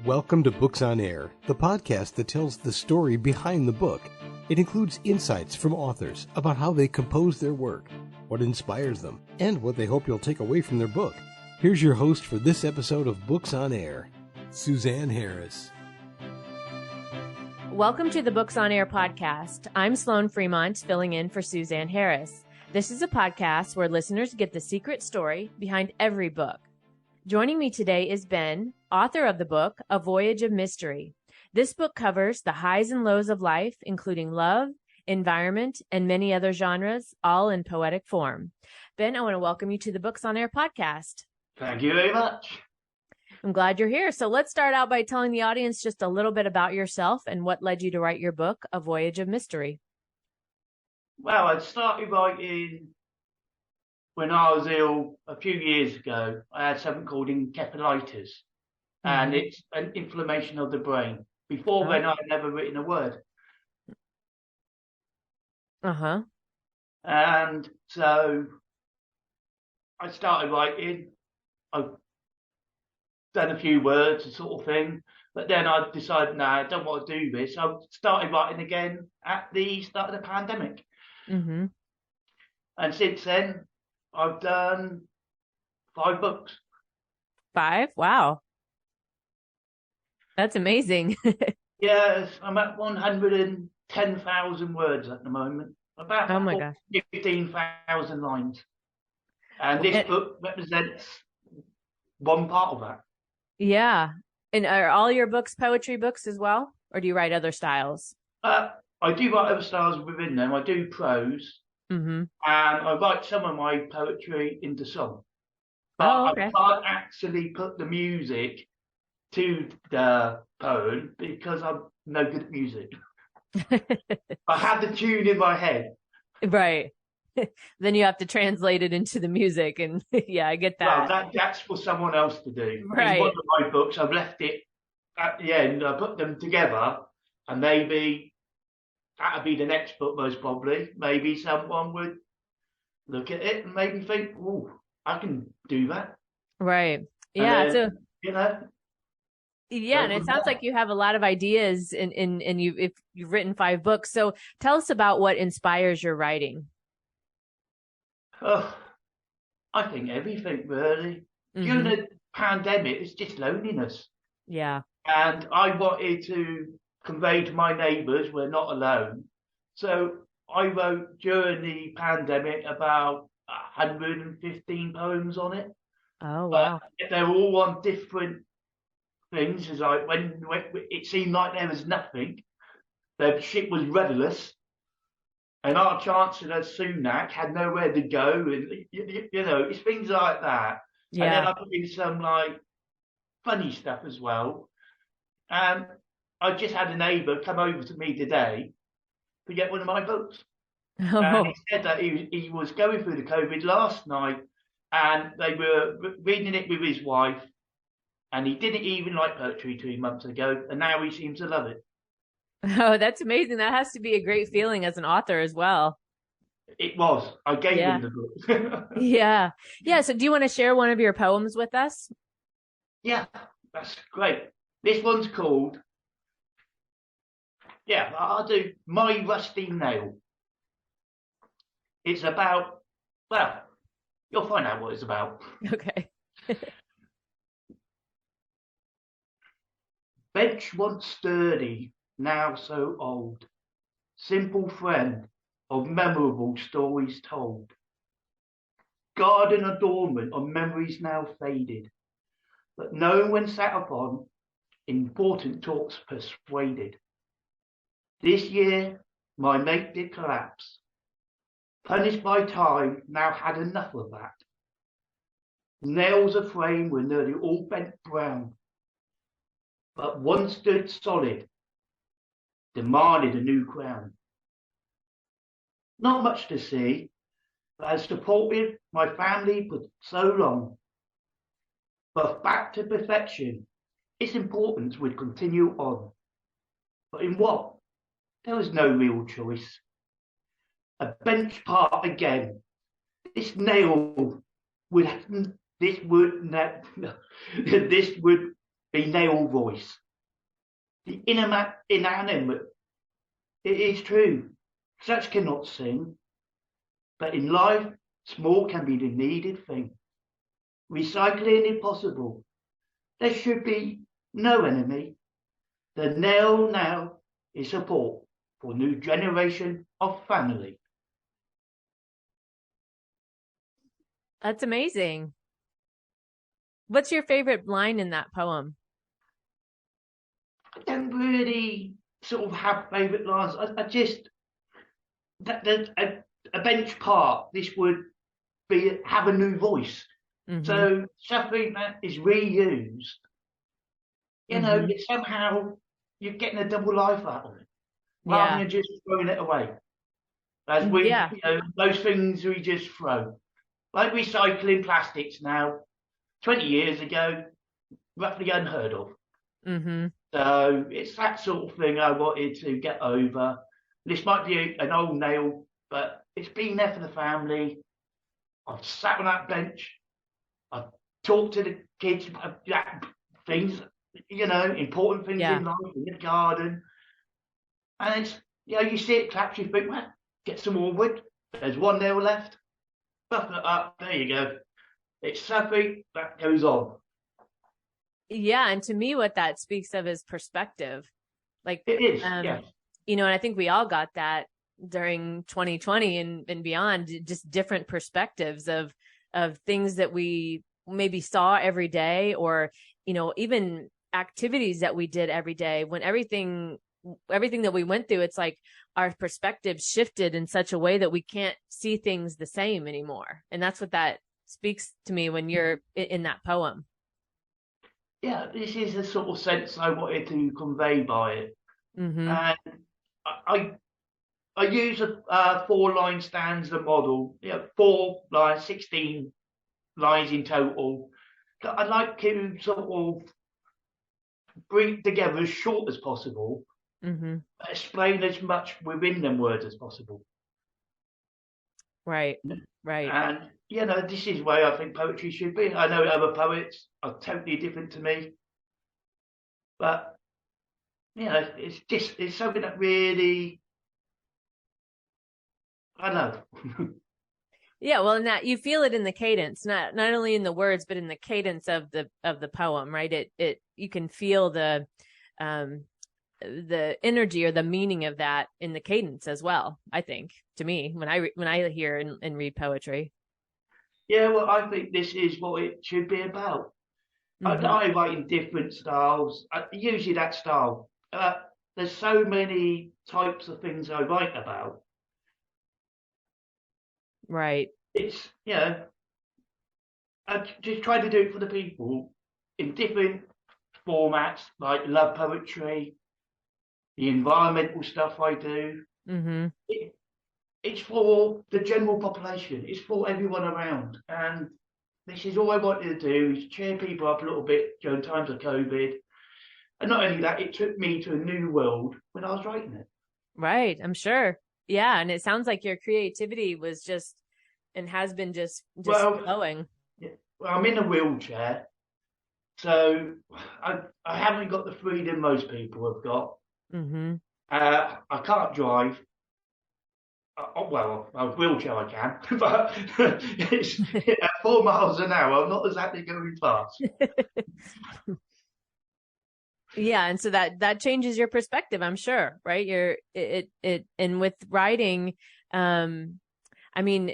Welcome to Books on Air, the podcast that tells the story behind the book. It includes insights from authors about how they compose their work, what inspires them, and what they hope you'll take away from their book. Here's your host for this episode of Books on Air, Suzanne Harris. Welcome to the Books on Air podcast. I'm Sloan Fremont, filling in for Suzanne Harris. This is a podcast where listeners get the secret story behind every book. Joining me today is Ben, author of the book, A Voyage of Mystery. This book covers the highs and lows of life, including love, environment, and many other genres, all in poetic form. Ben, I want to welcome you to the Books on Air podcast. Thank you very much. I'm glad you're here. So let's start out by telling the audience just a little bit about yourself and what led you to write your book, A Voyage of Mystery. Well, I started writing when I was ill a few years ago. I had something called encephalitis, and it's an inflammation of the brain. Before then, I'd never written a word. And so I started writing. I've done a few words, and sort of thing, but then I decided, no, I don't want to do this. I started writing again at the start of the pandemic. And since then, I've done 5 books. 5? Wow. That's amazing. Yes, I'm at 110,000 words at the moment. About 15,000 lines. And this book represents one part of that. Yeah. And are all your books poetry books as well? Or do you write other styles? I do write other styles within them. I do prose. And I write some of my poetry into song. But I can't actually put the music to the poem because I'm no good at music. I have the tune in my head. Right. Then you have to translate it into the music. And yeah, I get that. Well, that's for someone else to do. Right. In one of my books, I've left it at the end. I put them together, and maybe that'll be the next book, most probably. Maybe someone would look at it and maybe think, "Oh, I can do that." Right. Yeah. And then, Yeah, and it sounds like you have a lot of ideas, and you've written 5 books. So tell us about what inspires your writing. Oh, I think everything really. During the pandemic, it's just loneliness. Yeah. And I wanted to convey to my neighbours we're not alone. So I wrote during the pandemic about 115 poems on it. Oh, wow. They're all on different things. It's like when it seemed like there was nothing, the ship was rudderless, and our Chancellor Sunak had nowhere to go, and it's things like that. Yeah. And then I put in some like funny stuff as well. And I just had a neighbour come over to me today to get one of my books. And he said that he was going through the COVID last night, and they were reading it with his wife, and he didn't even like poetry 2 months ago, and now he seems to love it. Oh, that's amazing. That has to be a great feeling as an author as well. It was. I gave him the book. Yeah. So do you want to share one of your poems with us? Yeah, that's great. This one's called, I'll do My Rusty Nail. It's about, well, you'll find out what it's about. Okay. Bench once sturdy, now so old, simple friend of memorable stories told. Garden adornment of memories now faded, but known when sat upon, important talks persuaded. This year my mate did collapse, punished by time, now had enough of that. Nails of frame were nearly all bent brown, but one stood solid, demanded a new crown. Not much to see, but has supported my family for so long. But back to perfection, its importance would continue on. But in what? There was no real choice. A bench part again. This nail would the nail voice, the inanimate. It is true. Such cannot sing, but in life, small can be the needed thing. Recycling impossible. There should be no enemy. The nail now is support for new generation of family. That's amazing. What's your favorite line in that poem? I don't really sort of have favourite lines. I just that a bench part. This would have a new voice. Mm-hmm. So something that is reused. You know, it's somehow you're getting a double life out of it, rather than just throwing it away. As we, you know, those things we just throw, like recycling plastics now. 20 years ago, roughly unheard of. Mm-hmm. So it's that sort of thing I wanted to get over. This might be an old nail, but it's been there for the family. I've sat on that bench. I've talked to the kids about things, you know, important things in life, in the garden. And it's, you know, you see it collapse, you think, well, get some more wood. There's one nail left. Buff it up. There you go. It's something that goes on. Yeah, and to me, what that speaks of is perspective. Like it is, yes. You know, and I think we all got that during 2020 and beyond, just different perspectives of things that we maybe saw every day, or, you know, even activities that we did every day. When everything that we went through, it's like our perspective shifted in such a way that we can't see things the same anymore. And that's what that speaks to me when you're in that poem. Yeah, this is the sort of sense I wanted to convey by it. Mm-hmm. And I use a 4-line stanza model, you know, 4 lines, 16 lines in total. I like to sort of bring together as short as possible, explain as much within them words as possible. Right. And, you know, this is the way I think poetry should be. I know other poets are totally different to me. But, you know, it's something that really, I don't know. Yeah, well, and that you feel it in the cadence, not only in the words, but in the cadence of the poem, right? You can feel the energy or the meaning of that in the cadence as well. I think, to me, when I hear and read poetry. Yeah, well, I think this is what it should be about. I write in different styles. Usually that style. There's so many types of things I write about. Right. It's, you know, I just try to do it for the people in different formats, like love poetry, the environmental stuff I do. It's for the general population. It's for everyone around. And this is all I wanted to do, is cheer people up a little bit during times of COVID. And not only that, it took me to a new world when I was writing it. Right, I'm sure. Yeah, and it sounds like your creativity was just, and has been just flowing. Yeah, well, I'm in a wheelchair, so I haven't got the freedom most people have got. I can't drive. Well, a wheelchair I can, but it's at 4 miles an hour. I'm not exactly going fast. Yeah, and so that changes your perspective, I'm sure, right? And with writing, I mean,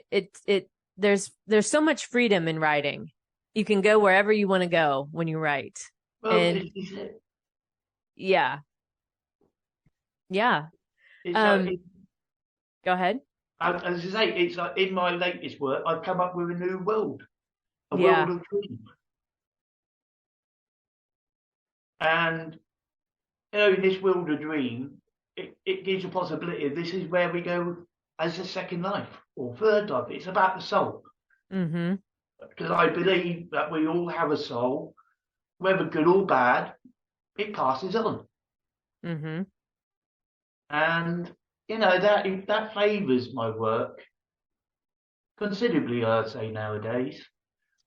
there's so much freedom in writing. You can go wherever you want to go when you write. Well, and is it? Yeah. Go ahead. As I say, it's like in my latest work, I've come up with a new world, a world of dreams. And, you know, in this world of dream, it gives a possibility of this is where we go as a second life or third life. It's about the soul. Because I believe that we all have a soul, whether good or bad, it passes on. And, you know, that favours my work considerably, I'd say, nowadays.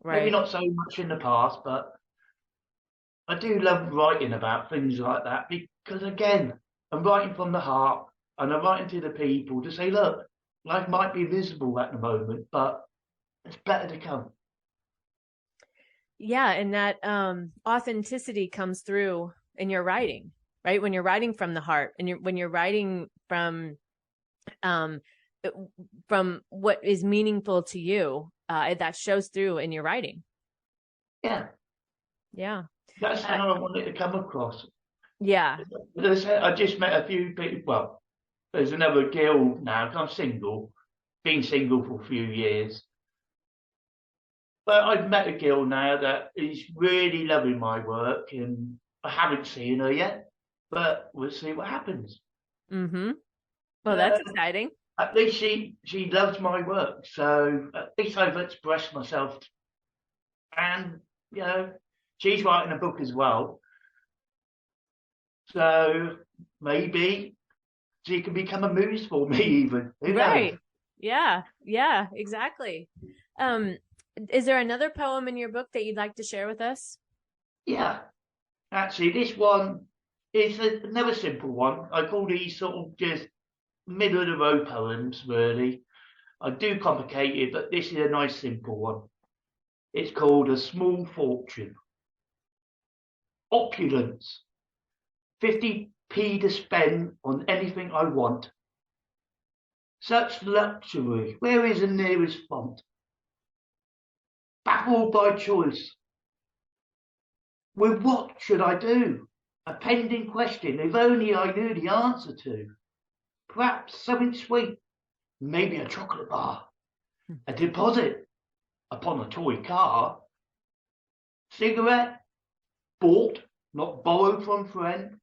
Right. Maybe not so much in the past, but I do love writing about things like that because, again, I'm writing from the heart and I'm writing to the people to say, look, life might be miserable at the moment, but it's better to come. Yeah, and that authenticity comes through in your writing, right? When you're writing from the heart, and when you're writing um, what is meaningful to you, that shows through in your writing. Yeah, Yeah, that's how I want it to come across. yeah, As I said, I just met a few people. Well, there's another girl now. 'Cause I'm single, been single for a few years. But I've met a girl now that is really loving my work, and I haven't seen her yet, but we'll see what happens. mm-hmm. Well, Uh, that's exciting. at least she loves my work, so at least I've expressed myself, and she's writing a book as well, so maybe she can become a muse for me even. Who knows? Right. Yeah, exactly. Um, is there another poem in your book that you'd like to share with us? Yeah, actually, this one is another simple one. I call these sort of just middle of the road poems, really. I do complicate it, but this is a nice simple one. It's called A Small Fortune. Opulence. 50p to spend on anything I want. Such luxury. Where is the nearest font? Baffled by choice. With what should I do? A pending question, if only I knew the answer to. Perhaps something sweet, maybe a chocolate bar, a deposit upon a toy car, cigarette, bought, not borrowed from friend,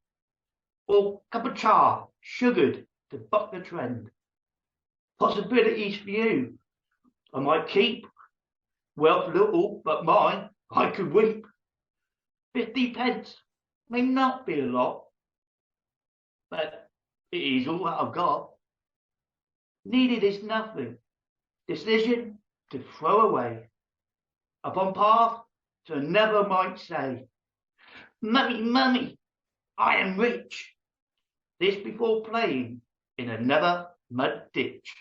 or cup of char, sugared to buck the trend. Possibilities for you. I might keep wealth little, but mine, I could weep. 50p may not be a lot, but it is all that I've got. Needed is nothing. Decision to throw away. Upon path to never might say, Mummy, mummy, I am rich. This before playing in another mud ditch.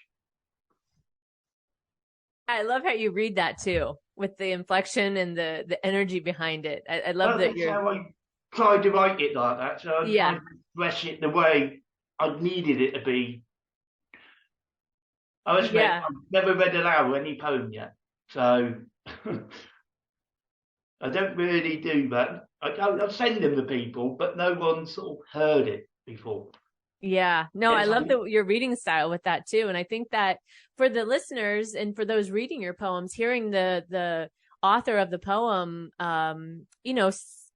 I love how you read that too, with the inflection and the energy behind it. I love that That's how I tried to write it like that. So I tried to express it the way I needed it to be. I must admit, I've never read aloud any poem yet, so I don't really do that. I send them to people, but no one sort of heard it before. Yeah, no, I love your reading style with that too. And I think that for the listeners and for those reading your poems, hearing the author of the poem,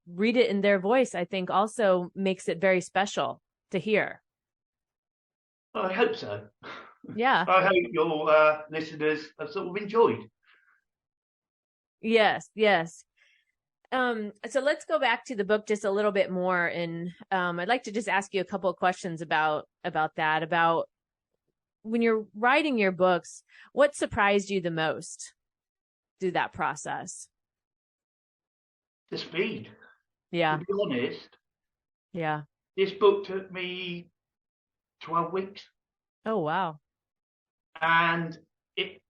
read it in their voice, I think also makes it very special to hear. I hope so. Yeah. I hope your listeners have sort of enjoyed. Yes. So let's go back to the book just a little bit more, and I'd like to just ask you a couple of questions about that, about when you're writing your books, what surprised you the most through that process? The speed. Yeah. To be honest. Yeah. This book took me 12 weeks. Oh, wow. And it,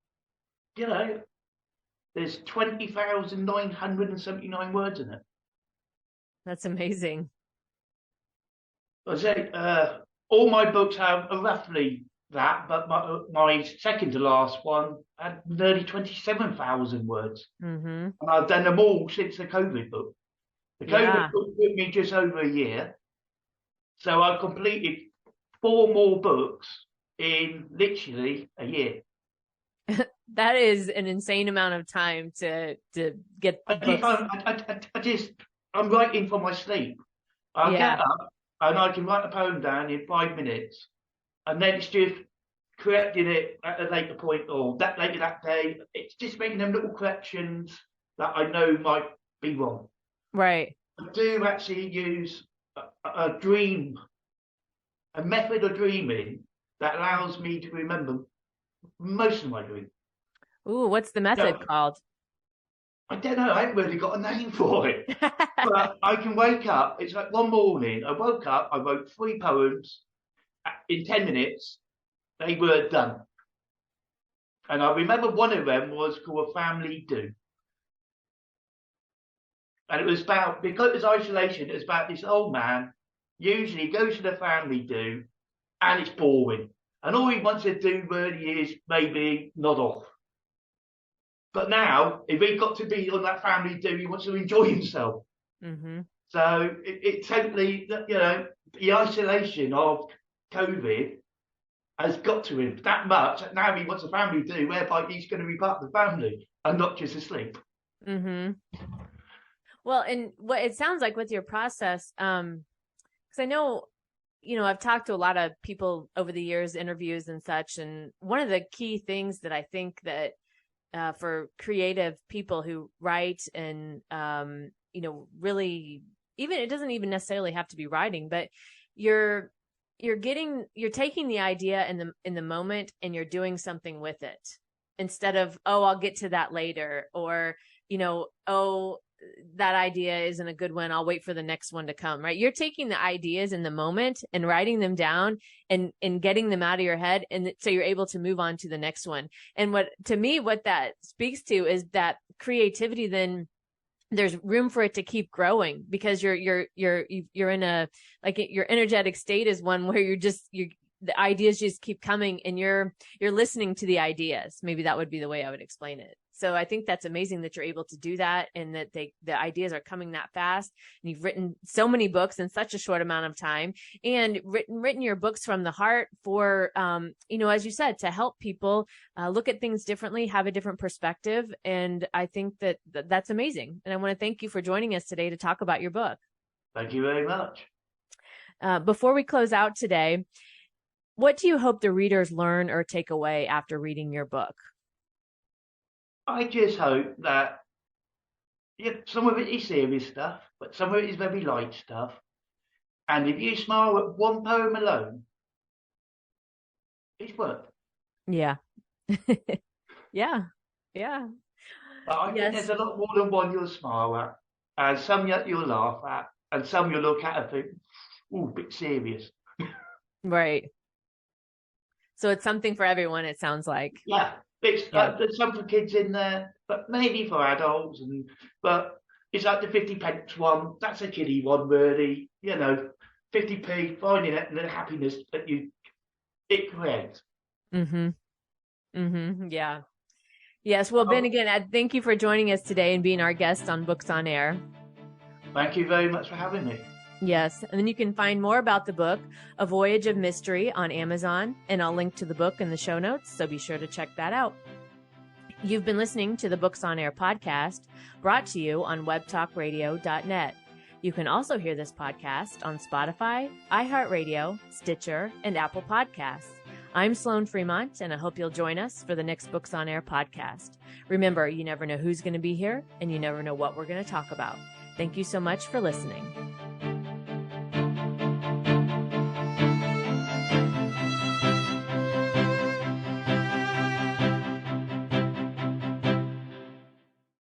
there's 20,979 words in it. That's amazing. I say, all my books have roughly that, but my second to last one had nearly 27,000 words. Mm-hmm. And I've done them all since the COVID book. The COVID book took me just over a year. So I've completed 4 more books in literally a year. That is an insane amount of time to get I'm writing for my sleep. I'll get up and I can write a poem down in 5 minutes, and then it's just correcting it at a later point or later that day. It's just making them little corrections that I know might be wrong. Right. I do actually use a method of dreaming that allows me to remember most of my dreams. Ooh, what's the method called? I don't know, I haven't really got a name for it. But I can wake up, it's like one morning, I woke up, I wrote 3 poems. In 10 minutes, they were done. And I remember one of them was called A Family Do. And it was about, because it was isolation, it was about this old man, usually goes to the family do, and it's boring. And all he wants to do really is maybe nod off. But now, if he got to be on that family do, he wants to enjoy himself. Mm-hmm. So it totally, the isolation of COVID has got to him that much. Now he wants a family do, whereby he's going to be part of the family and not just asleep. Mm-hmm. Well, and what it sounds like with your process, because I know, I've talked to a lot of people over the years, interviews and such, and one of the key things that I think that for creative people who write and, really, even it doesn't even necessarily have to be writing, but you're taking the idea in the moment and you're doing something with it instead of, oh, I'll get to that later, or, oh, that idea isn't a good one, I'll wait for the next one to come, right? You're taking the ideas in the moment and writing them down and getting them out of your head. And so you're able to move on to the next one. And what that speaks to is that creativity, then there's room for it to keep growing because you're in a, like, your energetic state is one where the ideas just keep coming and you're listening to the ideas. Maybe that would be the way I would explain it. So I think that's amazing that you're able to do that and that the ideas are coming that fast. And you've written so many books in such a short amount of time and written your books from the heart for, as you said, to help people look at things differently, have a different perspective. And I think that's amazing. And I want to thank you for joining us today to talk about your book. Thank you very much. Before we close out today, what do you hope the readers learn or take away after reading your book? I just hope that some of it is serious stuff, but some of it is very light stuff. And if you smile at one poem alone, it's worth it. Yeah. Yeah. But I think there's a lot more than one you'll smile at, and some you'll laugh at, and some you'll look at and think, ooh, a bit serious. Right. So it's something for everyone, it sounds like. Yeah. There's some for kids in there, but maybe for adults. But it's like the 50p one. That's a kiddie one, really. 50p, finding it and the happiness that it creates. Mm-hmm. Mm-hmm. Yeah. Yes. Well, Ben, again, thank you for joining us today and being our guest on Books on Air. Thank you very much for having me. Yes. And then you can find more about the book, A Voyage of Mystery, on Amazon, and I'll link to the book in the show notes, so be sure to check that out. You've been listening to the Books on Air podcast, brought to you on webtalkradio.net. You can also hear this podcast on Spotify, iHeartRadio, Stitcher, and Apple Podcasts. I'm Sloan Fremont, and I hope you'll join us for the next Books on Air podcast. Remember, you never know who's going to be here, and you never know what we're going to talk about. Thank you so much for listening.